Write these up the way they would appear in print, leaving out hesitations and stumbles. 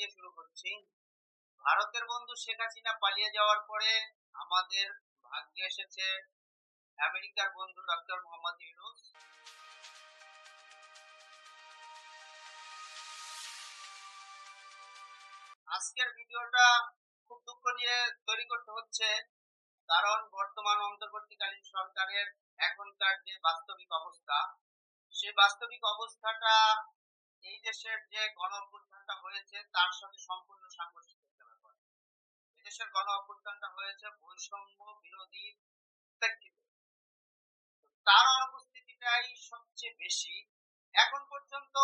দিয়ে শুরু করছি। ভারতের বন্ধু শেখ হাসিনা পালিয়ে যাওয়ার পরে আমাদের ভাগ্যে এসেছে আমেরিকার বন্ধু ডক্টর মোহাম্মদ ইউনূস। আজকের ভিডিওটা খুব দুঃখ নিয়ে তৈরি করতে হচ্ছে, কারণ বর্তমান অন্তর্বর্তীকালীন সরকারের এখনকার যে বাস্তবিক অবস্থা, সেই বাস্তবিক অবস্থাটা এই দেশের যে গণ অভ্যুত্থানটা হয়েছে তার সাথে সম্পূর্ণ সাংঘর্ষিক একটা ব্যাপার। এদেশের গণ অভ্যুত্থানটা হয়েছে বৈষম্য বিরোধী প্রেক্ষিতে। তার অনুপস্থিতিটাই সবচেয়ে বেশি। এখন পর্যন্ত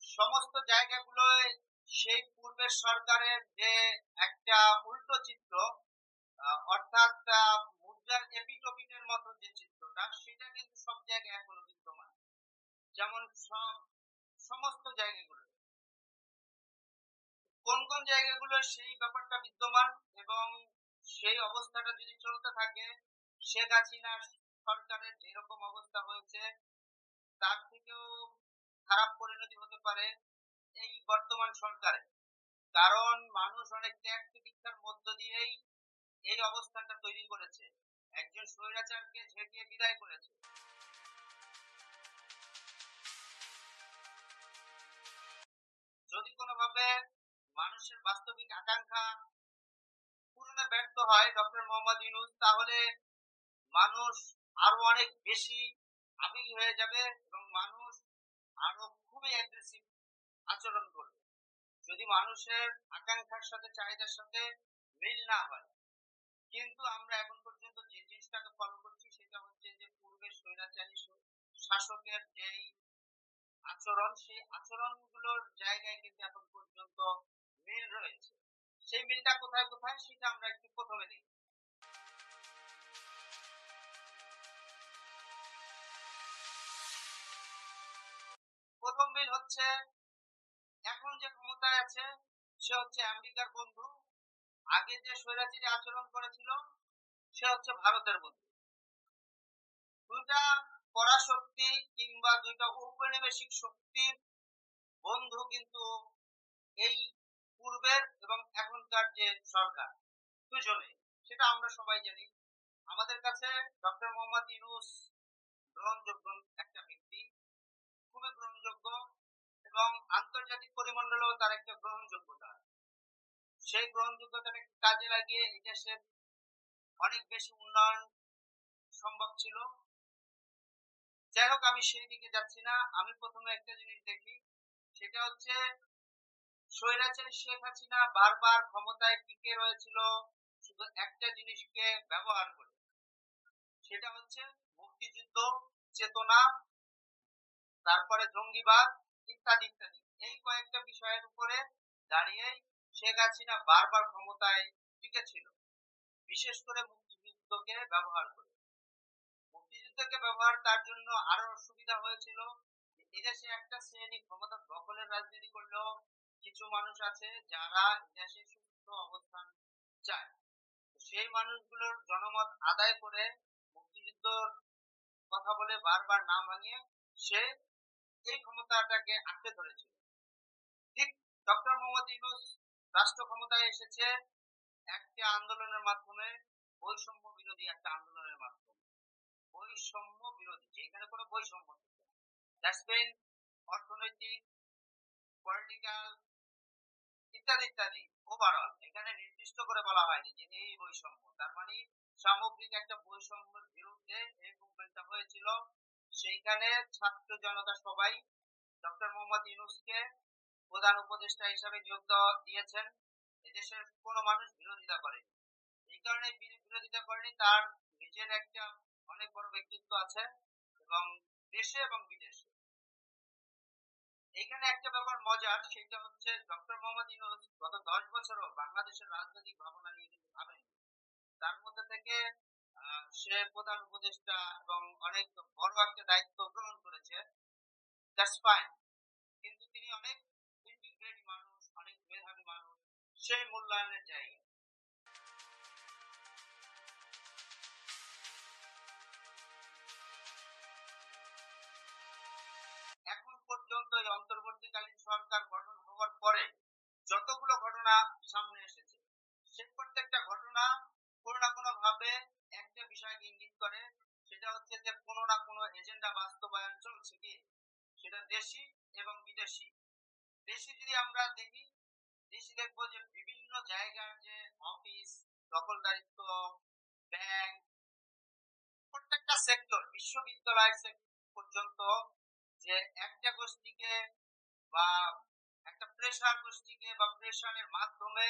সমস্ত জায়গাগুলোয় সেই পূর্বের সরকারের যে একটা উল্টো চিত্র, অর্থাৎ মুদ্রার এপিটোপিটের মতো যে চিত্রটা, সেটা কিন্তু সব জায়গায় এখনো বিদ্যমান। যেমন সমস্ত জায়গাগুলো, কোন কোন জায়গাগুলো সেই ব্যাপারটা বিদ্যমান, এবং সেই অবস্থাটা যদি চলতে থাকে, শেখ হাসিনার সরকারের যেরকম অবস্থা হয়েছে তার থেকেও খারাপ পরিণতি হতে পারে এই বর্তমান সরকারে। কারণ মানুষ অনেক ত্যাগ প্রতীক্ষার মধ্য দিয়েই এই অবস্থানটা তৈরি করেছে, একজন স্বৈরাচারকে ঝেঁটিয়ে বিদায় করেছে। যদি কোনোভাবে মানুষের বাস্তবিক আকাঙ্ক্ষা পূরণে ব্যর্থ হয় ডক্টর মোহাম্মদ ইউনূস, তাহলে মানুষ আরো অনেক বেশি আবেগী হয়ে যাবে এবং মানুষ আরো খুবই অ্যাগ্রেসিভ আচরণ করবে যদি মানুষের আকাঙ্ক্ষার সাথে চাহিদার সাথে মিল না হয়। কিন্তু আমরা এখন পর্যন্ত যে জিনিসটাকে ফলো করছি সেটা হচ্ছে যে পূর্বের স্বৈরাচারী শাসকের যেই আচরণ, সেই আচরণগুলোর জায়গায় কিন্তু এখন পর্যন্ত মিল রয়েছে। সেই মিলটা কোথায় কোথায় সেটা আমরা একটু প্রথমে দেখি। প্রথম মিল হচ্ছে, এখন যে ক্ষমতায় আছে সে হচ্ছে আমেরিকার বন্ধু, আগে যে স্বৈরাচারী আচরণ করেছিল সে হচ্ছে ভারতের বন্ধু। দুইটা পরাশক্তি কিংবা দুইটা ঔপনিবেশিক শক্তির বন্ধু কিন্তু এই পূর্বের এবং এখনকার যে সরকার, দুজনে, সেটা আমরা সবাই জানি। আমাদের কাছে ডক্টর মোহাম্মদ ইউনূস গ্রহণযোগ্য একটা ব্যক্তি, খুবই গ্রহণযোগ্য, এবং আন্তর্জাতিক পরিমণ্ডলেও তার একটা গ্রহণযোগ্যতা। সেই গ্রহণযোগ্যতাটাকে কাজে লাগিয়ে এই দেশের অনেক বেশি উন্নয়ন সম্ভব ছিল। যাই হোক, আমি সেই দিকে যাচ্ছি না। আমি প্রথমে একটা জিনিস দেখি, সেটা হচ্ছে স্বৈরাচারী শেখ হাসিনা বারবার ক্ষমতায় টিকে রয়েছিল শুধু একটা জিনিসকে ব্যবহার করে, সেটা হচ্ছে মুক্তিযুদ্ধ চেতনা, তারপরে জঙ্গিবাদ, ইত্যাদি ইত্যাদি। এই কয়েকটা বিষয়ের উপরে দাঁড়িয়ে শেখ হাসিনা বারবার ক্ষমতায় টিকেছিল, বিশেষ করে মুক্তিযুদ্ধকে ব্যবহার করে। মুক্তিযুদ্ধকে ব্যবহার তার জন্য আরো সুবিধা হয়েছিল, এদেশে একটা শ্রেণী ক্ষমতা দখলের রাজনীতি করলেও কিছু মানুষ আছে যারা এদেশে সুস্থ অবস্থান চায়। সেই মানুষগুলোর জনমত আদায় করে মুক্তিযুদ্ধর কথা বলে বারবার নাম ভাঙিয়ে সে এই ক্ষমতাটাকে আঁকড়ে ধরেছিল। ঠিক ডক্টর মোহাম্মদ ইউনূস রাষ্ট্র ক্ষমতায় এসেছে একটা আন্দোলনের মাধ্যমে, বৈষম্য বিরোধী একটা আন্দোলনের মাধ্যমে। বৈষম্য বিরোধী, যেখানে কোনো বৈষম্য থাকে না, দ্যাটস মিন অর্থনৈতিক, পলিটিক্যাল, ইত্যাদি ইত্যাদি। ওভারঅল এখানে নির্দিষ্ট করে বলা হয়নি যে এই বৈষম্য, তার মানে সামগ্রিক একটা বৈষম্যের বিরুদ্ধে এই মুভমেন্টটা হয়েছিল। সেইখানে ছাত্র জনতা সবাই ডক্টর মোহাম্মদ ইউনূসকে প্রধান উপদেষ্টা হিসাবে নিয়োগ দিয়েছেন। এদেশের কোনো মানুষ বিরোধিতা করেনি। এই কারণে বিরোধিতা করেনি, তার নিজের একটা অনেক বড় ব্যক্তিত্ব আছে, এবং দেশে এবং বিদেশে। এখানে একটা ব্যাপার মজার, সেটা হচ্ছে ডক্টর মোহাম্মদ ইউনূস গত 10 বছরও বাংলাদেশের রাজনৈতিক ভাবনা নিয়ে কিন্তু ভাবেননি। তার মধ্যে থেকে সে প্রধান উপদেষ্টা এবং অনেক বড় একটা দায়িত্ব গ্রহণ করেছে, দ্যাটস ফাইন। কিন্তু তিনি অনেক ইন্টিগ্রেট মানুষ, অনেক মেধাবী মানুষ, সেই মূল্যায়নের জায়গা। এখন পর্যন্ত এই অন্তর্বর্তীকালীন সরকার গঠন হওয়ার পরে যত সামনে এসেছে। সেই প্রত্যেকটা ঘটনা কোনো না কোনো ভাবে একটা বিষয়কে ইঙ্গিত করে, সেটা হচ্ছে যে কোনো না কোনো এজেন্ডা বাস্তবায়ন চলছে কি, সেটা দেশি এবং বিদেশি। দেশি যদি আমরা দেখি, দেশি দেখবো যে বিভিন্ন জায়গার যে অফিস, দখলদারিত্ব, ব্যাংক, প্রত্যেকটা সেক্টর, বিশ্ববিদ্যালয় পর্যন্ত, যে একটা গোষ্ঠীকে বা একটা প্রেশার গোষ্ঠীকে বা প্রেশারের মাধ্যমে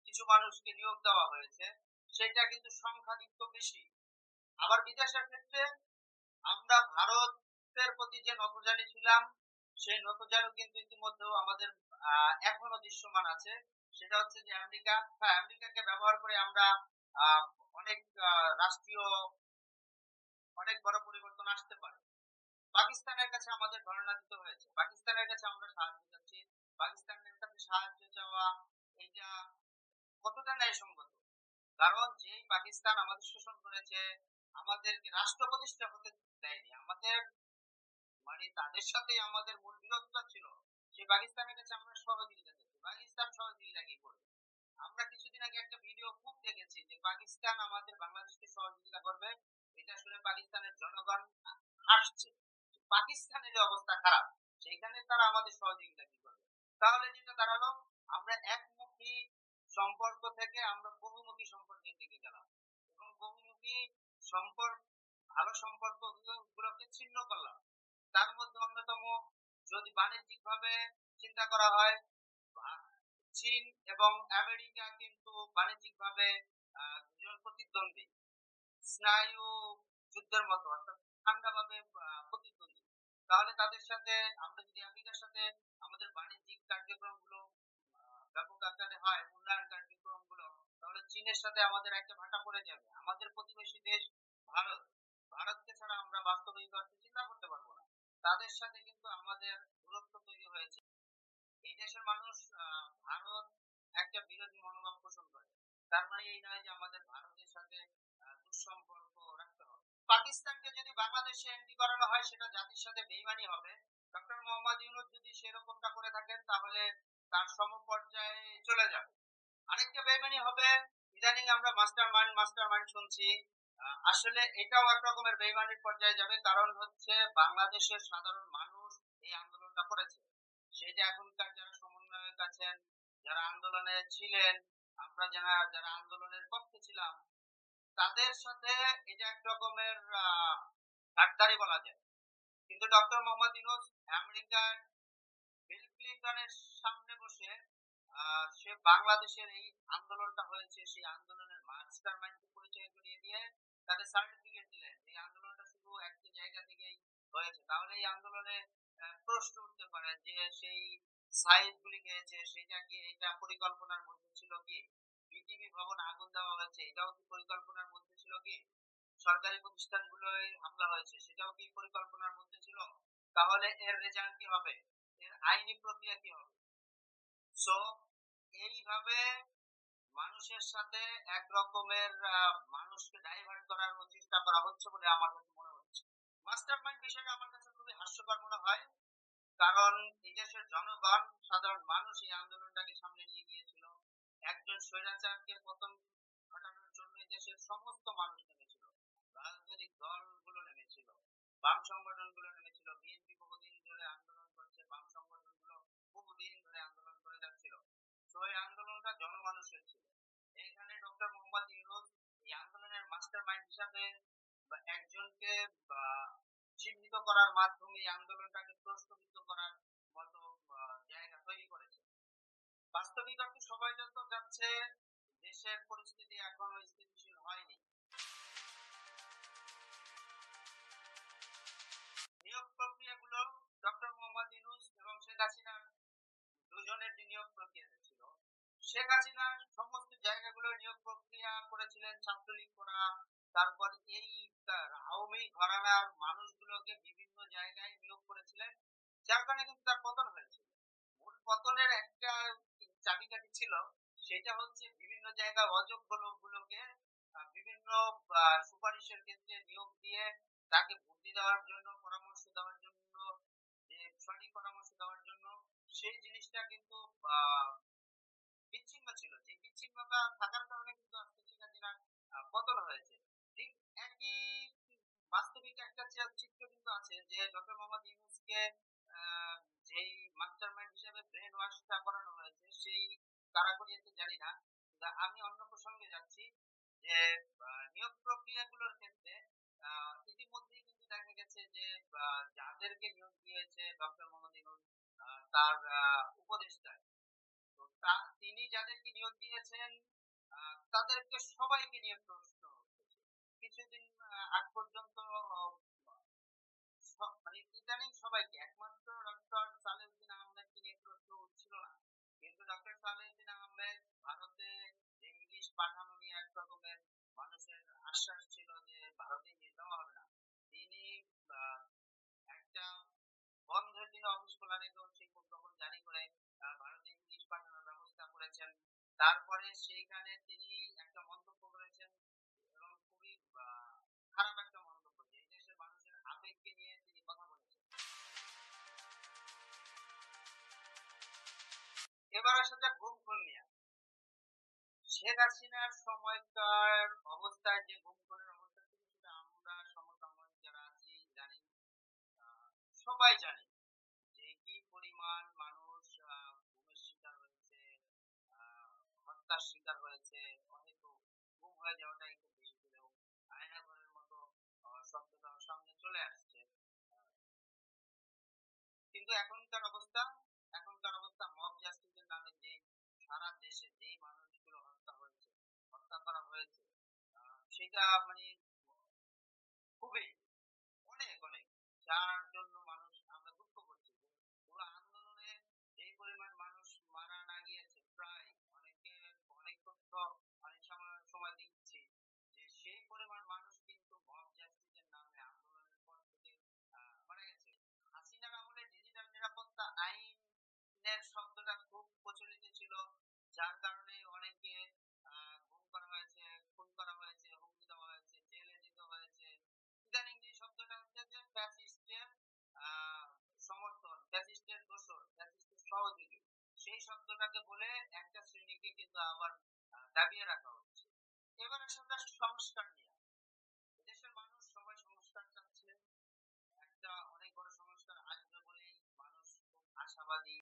কিছু মানুষকে নিয়োগ দেওয়া হয়েছে, সেটা কিন্তু সংখ্যাধিক্য বেশি। আবার বিদেশের ক্ষেত্রে আমরা ভারতের প্রতি যে নতজানি ছিলাম, সেই নতজানু কিন্তু ইতিমধ্যেও আমাদের এখনো দৃশ্যমান আছে। সেটা হচ্ছে যে আমেরিকা, হ্যাঁ, আমেরিকাকে ব্যবহার করে আমরা আহ, অনেক রাষ্ট্রীয় অনেক বড় পরিবর্তন আসতে পারে। পাকিস্তানের কাছে আমাদের ধর্ণা দিতে হয়েছে, পাকিস্তানের কাছে আমরা সাহায্য চাচ্ছি। পাকিস্তানের কাছে সাহায্য চাওয়া, এটা কতটা ন্যায়সঙ্গত? কারণ যেই পাকিস্তান আমাদের শোষণ করেছে, আমাদেরকে রাষ্ট্র প্রতিষ্ঠা হতে দেয়নি, আমাদের মানে তাদের সাথে আমাদের মূল বিরোধটা ছিল, সেই পাকিস্তানের কাছে আমরা সহযোগিতা চাচ্ছি। পাকিস্তান সহযোগিতা কি করবে? আমরা কিছুদিন আগে একটা ভিডিও খুব দেখেছি যে পাকিস্তান আমাদের বাংলাদেশকে সহযোগিতা করবে, এটা শুনে পাকিস্তানের জনগণ হাসছে। পাকিস্তানের অবস্থা খারাপ, সেখানে তারা আমাদের সহযোগিতা কি করবে? তাহলে যেটা দাঁড়ালো, আমরা একমুখী সম্পর্ক থেকে আমরা বহুমুখী সম্পর্কের দিকে গেলাম, এবং বহুমুখী সম্পর্ক, ভালো সম্পর্ক গুলোকে ছিন্ন করলাম। তার মধ্যে অন্যতম, যদি বাণিজ্যিক ভাবে চিন্তা করা হয়, চীন এবং আমেরিকা কিন্তু বাণিজ্যিক ভাবে দুজন প্রতিদ্বন্দ্বী, স্নায়ু যুদ্ধের মতো, অর্থাৎ ঠান্ডা ভাবে প্রতিদ্বন্দ্বী। তাহলে তাদের সাথে আমরা যদি আমেরিকার সাথে আমাদের বাণিজ্যিক কার্যক্রমগুলো ব্যাপক আকারে হয়, উন্নয়ন কার্যক্রমগুলো, তাহলে চীনের সাথে আমাদের একটা ভাটা পড়ে যাবে। আমাদের প্রতিবেশী দেশ ভারত, ভারতকে ছাড়া আমরা বাস্তবিক অর্থে চিন্তা করতে পারবো না। তাদের সাথে কিন্তু আমাদের দূরত্ব তৈরি হয়েছে। এই দেশের মানুষ ভারত একটা বিরোধী মনোভাব পোষণ করে, তার মানে এই নয় যে আমাদের ভারতের সাথে দুঃসম্পর্ক রাখতে হবে। পাকিস্তানকে যদি বাংলাদেশে এন্ট্রি করানো হয়, সেটা জাতির সাথে বেইমানি হবে। ডক্টর মোহাম্মদ ইউনূস যদি সেরকমটা করে থাকেন, তাহলে তার সমপর্যায়ে চলে যাবে। আরেকটা বেইমানি হবে, ইদানিং আমরা মাস্টার মাইন্ড মাস্টার মাইন্ড শুনছি, আসলে এটাও এক রকমের বেইমানির পর্যায়ে যাবে। কারণ হচ্ছে বাংলাদেশের সাধারণ মানুষ এই আন্দোলনটা করেছে, সেটা এখনকার যারা সমন্বয়ক আছেন, যারা আন্দোলনে ছিলেন, আমরা যারা যারা আন্দোলনের পক্ষে ছিলাম, তাদের সাথে এটা এক রকমের গাদ্দারি বলা যায়। কিন্তু ডক্টর মোহাম্মদ ইউনূস আমেরিকার বিল ক্লিন্টনের সামনে বসে সে বাংলাদেশের এই আন্দোলনটা হয়েছে, সেই আন্দোলনের মাস্টার মাইন্ডকে পরিচয় করিয়ে দিয়ে তাদের সার্টিফিকেট দিলেন। এই আন্দোলনটা শুধু একটা জায়গা থেকেই হয়েছে। তাহলে এই আন্দোলনে প্রশ্ন উঠতে পারে যে সেই সাইট গুলি গিয়েছে, সেটা কি এটা পরিকল্পনার মধ্যে ছিল কি? বিটিভি ভবন আগুন দেওয়া হয়েছে, এটাও কি পরিকল্পনার মধ্যে ছিল কি? সরকারি প্রতিষ্ঠানগুলোয় হামলা হয়েছে, সেটাও কি পরিকল্পনার মধ্যে ছিল? তাহলে এর রেজাল্ট কি হবে? এর আইনি প্রক্রিয়া কি হবে? সো এইভাবে মানুষের সাথে এক রকমের মানুষকে ডাইভার্ট করার চেষ্টা করা হচ্ছে বলে আমার কাছে মনে হচ্ছে। মাস্টার মাইন্ড বিষয়টা আমার কাছে খুবই হাস্যকর মনে হয়। কারণ এই দেশের জনগণ, সাধারণ মানুষ এই আন্দোলনটাকে সামনে নিয়ে গিয়েছিল। একজন স্বৈরাচারকে পতন ঘটানোর জন্য এই দেশের সমস্ত মানুষ নেমেছিল, রাজনৈতিক দলগুলো নেমেছিল, বাম সংগঠনগুলো নেমেছিল। বিএনপি বহুদিন ধরে আন্দোলন করছে, বাম সংগঠনগুলো বহুদিন ধরে আন্দোলন করে যাচ্ছিল। তো এই আন্দোলনটা জনমানুষের ছিল। এইখানে ডক্টর মোহাম্মদ ইউনূস এই আন্দোলনের মাস্টার মাইন্ড হিসাবে বা একজনকে বা চিহ্নিত করার মাধ্যমে এই আন্দোলনটাকে প্রশ্নবিদ্ধ করার মতো জায়গা তৈরি করেছে। বাস্তবিক অর্থে সবাই যত যাচ্ছে, দেশের পরিস্থিতি এখনো স্থিতিশীল হয়নি। নিয়োগ প্রক্রিয়াগুলো ডক্টর মোহাম্মদ ইউনূস এবং শেখ হাসিনার দুজনের যে নিয়োগ প্রক্রিয়া ছিল, শেখ হাসিনা সমস্ত জায়গাগুলো নিয়োগ প্রক্রিয়া করেছিলেন ছাত্রলীগ করা, তারপর এই আওয়ামী ঘরানার মানুষগুলোকে বিভিন্ন জায়গায় নিয়োগ করেছিলেন, যার কারণে কিন্তু তার পতন হয়েছিল। মূল পতনের একটা চাবিকাঠি ছিল, সেটা হচ্ছে বিভিন্ন জায়গায় অযোগ্য লোকগুলোকে বিভিন্ন সুপারিশের ক্ষেত্রে নিয়োগ দিয়ে তাকে বুদ্ধি দেওয়ার জন্য, পরামর্শ দেওয়ার জন্য, যে সঠিক পরামর্শ দেওয়ার জন্য। সেই জিনিসটা কিন্তু বিচ্ছিন্ন ছিল, যে বিচ্ছিন্নতা থাকার কারণে কিন্তু আজকে শেখ হাসিনার পতন হয়েছে। ঠিক একই বাস্তবিক একটা চিত্র কিন্তু আছে যে ডক্টর মোহাম্মদ ইউনূসকে আহ, যেই মাস্টার মাইন্ড হিসেবে ব্রেন ওয়াশটা করানো হয়েছে সেই কারাকরিয়াতে জানি না, কিন্তু আমি অন্য প্রসঙ্গে যাচ্ছি যে নিয়োগ প্রক্রিয়াগুলোর ক্ষেত্রে ইতিমধ্যেই কিন্তু দেখা গেছে যে যাদেরকে নিয়োগ দিয়েছে ডক্টর মোহাম্মদ ইউনূস তার উপদেষ্টায়, তো তিনি যাদেরকে নিয়োগ দিয়েছেন তাদেরকে সবাইকে নিয়ে প্রশ্ন উঠেছে কিছুদিন আগ পর্যন্ত। মানে ইদানিং সবাইকে, একমাত্র ডক্টর সালেউদ্দিন আহমেদকে নিয়ে প্রশ্ন উঠছিল না, কিন্তু ডক্টর সালেউদ্দিন আহমেদ ভারতে যে ইংলিশ পাঠানো নিয়ে এক রকমের মানুষের আশ্বাস ছিল যে ভারতে নিয়ে যাওয়া হবে না, তিনি আহ, একটা বন্ধের দিনে অফিস খোলা রেখেও সেই প্রজ্ঞাপন জারি করে ভারতে ইংলিশ পাঠানোর ব্যবস্থা করেছেন। তারপরে সেইখানে তিনি একটা মন্তব্য করেছেন এবং খুবই খারাপ একটা মন্তব্য, যে এই দেশের মানুষের আবেগকে নিয়ে তিনি কথা বলেছেন। এবার আসা যাক গুম খুন নিয়ে। শেখ হাসিনার সময়কার অবস্থায় যে গুম খুনের অবস্থা ছিল সেটা আমরা সমসাময়িক যারা আছি জানি, সবাই জানি যে কি পরিমাণ মানুষ গুমের শিকার হয়েছে, হত্যার শিকার হয়েছে, হয়তো গুম হয়ে যাওয়াটা একটু বেশি ছিল এবং আয়নাঘরের মতো শব্দটা সামনে চলে আসছে। কিন্তু এখনকার অবস্থা মব জাস্টিসের নামে যে সারা দেশে যেই মানুষগুলো হত্যা করা হয়েছে, সেটা মানে খুবই অনেক অনেক, যার জন্য মানুষ আমরা দুঃখ করছি যে পুরো আন্দোলনে যেই পরিমাণ মানুষ মারা না গিয়েছে, প্রায় অনেকে অনেক তথ্য অনেক সময় সময় দিচ্ছি যে সেই পরিমাণ মানুষ কিন্তু মব জাস্টিসের নামে আন্দোলনের পর থেকে মারা গেছে। হাসিনার আমলে ডিজিটাল নিরাপত্তা আইনের শব্দটা খুব প্রচলিত ছিল, যার কারণে অনেকে গুম করা হয়েছে, খুন করা হয়েছে, হুমকি দেওয়া হয়েছে, জেলে যেতে হয়েছে। ইদানিং যে শব্দটা হচ্ছে যে ফ্যাসিস্টের আহ, সমর্থন, ফ্যাসিস্টের দোসর, ফ্যাসিস্টের সহযোগী, সেই শব্দটাকে বলে একটা শ্রেণীকে কিন্তু আবার দাবিয়ে রাখা হচ্ছে। এবার আসলে সংস্কার নিয়ে দেশের মানুষ সবাই সংস্কার চাচ্ছে, একটা অনেক বড় সংস্কার আসবে বলেই মানুষ খুব আশাবাদী।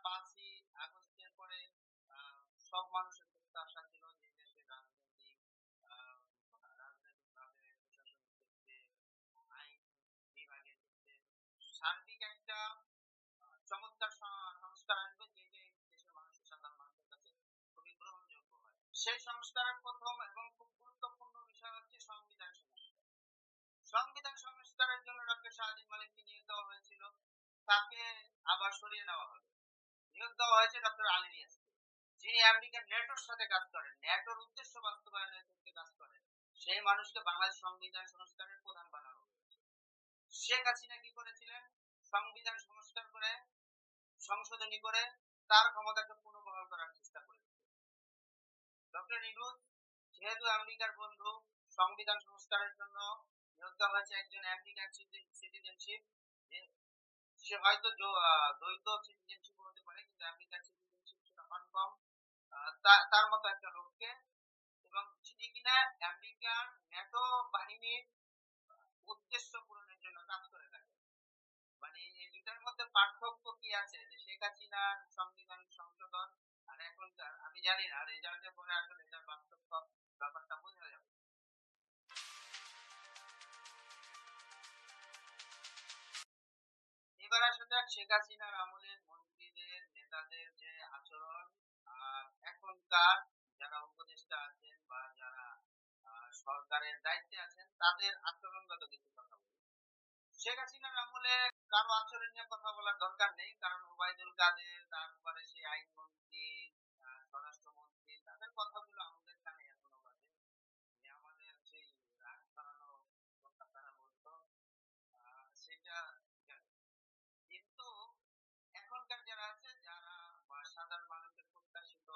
5ই আগস্টের পরে আহ, সব মানুষের প্রত্যাশা ছিল যে দেশের আহ, রাজনৈতিক ভাবে, প্রশাসনিক ক্ষেত্রে, আইন বিভাগের ক্ষেত্রে সার্বিক একটা চমৎকার সংস্কার আসবে, যেটা এই দেশের মানুষের, সাধারণ মানুষের কাছে খুবই গ্রহণযোগ্য হয়। সেই সংস্কারের প্রথম এবং খুব গুরুত্বপূর্ণ বিষয় হচ্ছে সংবিধান সংস্কার। সংবিধান সংস্কারের জন্য ডক্টর শাহজিন মালিককে নিয়োগ দেওয়া হয়েছিল, তাকে আবার সরিয়ে নেওয়া হলো, নিয়োগ দেওয়া হয়েছে ডক্টর আলী রিয়াজকে, যিনি আমেরিকার ন্যাটোর সাথে কাজ করেন, ন্যাটোর উদ্দেশ্য বাস্তবায়নের ক্ষেত্রে কাজ করেন। সেই মানুষকে বাংলাদেশ সংবিধান সংস্কারের প্রধান বানানো হয়েছে। শেখ হাসিনা কি করেছিলেন? সংবিধান সংস্কার করে, সংশোধনী করে তার ক্ষমতাকে পুনর্বহাল করার চেষ্টা করেছিল। ডক্টর ইউনূস যেহেতু আমেরিকার বন্ধু, সংবিধান সংস্কারের জন্য নিয়োগ দেওয়া হয়েছে একজন আমেরিকান সিটিজেনশিপ, সে হয়তো দ্বৈত সিটিজেনশিপ হতে পারে, কিন্তু আমেরিকান সিটিজেনশিপ সেটা কনফার্ম, তার মতো একটা লোককে, এবং যিনি কিনা আমেরিকার ন্যাটো বাহিনীর উদ্দেশ্য পূরণের জন্য কাজ করে থাকে। মানে এই দুটার মধ্যে পার্থক্য কি আছে, যে শেখ হাসিনার সংবিধান সংশোধন আর এখনকার, আমি জানি না, রেজাল্টের পরে আসলে এটা বাস্তব ব্যাপারটা বোঝা যাবে। এবার আসা যাক শেখ হাসিনার আমলের মন্ত্রীদের, নেতাদের যে আচরণ, আর এখনকার যারা উপদেষ্টা আছেন বা যারা সরকারের দায়িত্বে আছেন তাদের আচরণগত কিছু কথা বলি। শেখ হাসিনার আমলে কারো আচরণ নিয়ে কথা বলার দরকার নেই, কারণ ওবায়দুল কাদের, তারপরে সেই আইনমন্ত্রী, স্বরাষ্ট্রমন্ত্রী, তাদের কথাগুলো আমাদের কানে এখনো বাজে, যে আমাদের সেই রাগ ধরানো কথা তারা বলতো, সেটা গেল। কিন্তু এখনকার যারা আছে, যারা সাধারণ মানুষের প্রত্যাশিত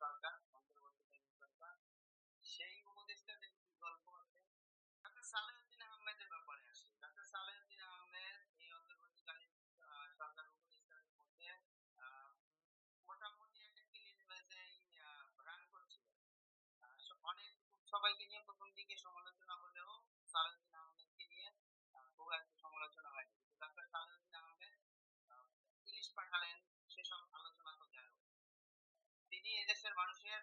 সরকার, অন্তর্বর্তীকালীন সরকার, সেই উপদেষ্টাদের কি গল্প আছে। ডক্টর সালেউদ্দিন আহমেদের ব্যাপারে আসে। ডক্টর সালেউদ্দিন আহমেদ এই অন্তর্বর্তীকালীন সরকার উপদেষ্টা অনেক সবাইকে নিয়ে প্রথম দিকে সমালোচনা হলেও সালাউদ্দিন আহমেদকে নিয়ে খুব একটা সমালোচনা হয়নি, কিন্তু ডক্টর সালাউদ্দিন আহমেদ আহ, ইলিশ পাঠালেন, সেসব আলোচনা তো গেল। তিনি এদেশের মানুষের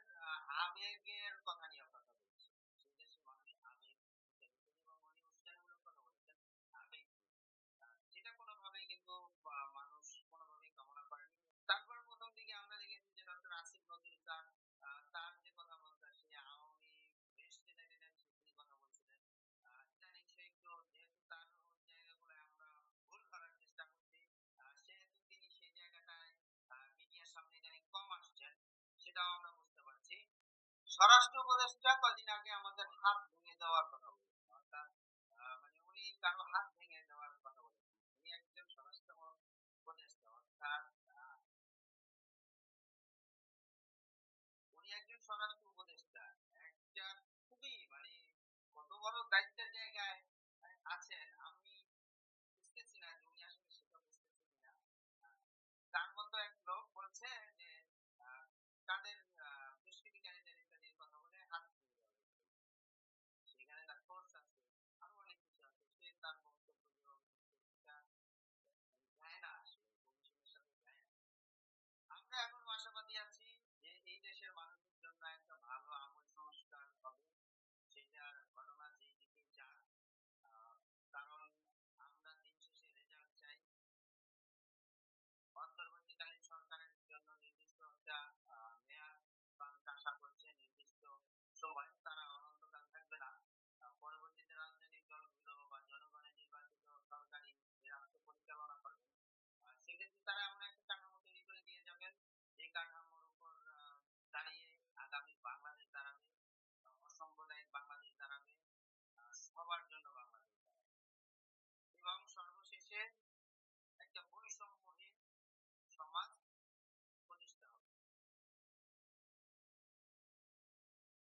আবেগের কথা নিয়ে কথা বলছেন। সেই দেশের মানুষ আবেগ উচ্চারিত, এবং উনি উচ্চারণমূলক কথা বলেছেন আবেগ নিয়ে। যেটা কোনোভাবেই কিন্তু মানুষ কোনোভাবেই কামনা করেনি। তারপর প্রথম দিকে আমরা দেখেছি যে ডক্টর আসিফ নজরুল তার তার যে কথাবার্তা, সে আওয়ামী দেশ টেনে টেনে তিনি কথা বলছিলেন। ইদানিং সে একটু, যেহেতু তার ওই জায়গাগুলো আমরা ভুল ধরার চেষ্টা করছি, সেহেতু তিনি সেই জায়গাটায় মিডিয়ার সামনে ইদানিং কম আসছেন, সেটাও আমরা বুঝতে পারছি। স্বরাষ্ট্র উপদেষ্টা কদিন আগে আমাদের হাত ভেঙে দেওয়ার কথা বলেছেন, অর্থাৎ মানে উনি কারো হাত ভেঙে দেওয়ার কথা বলেছেন। উনি একজন স্বরাষ্ট্র উপদেষ্টা, অর্থাৎ উনি একজন স্বরাষ্ট্র উপদেষ্টা, একটা খুবই মানে কত বড় দায়িত্বের জায়গায়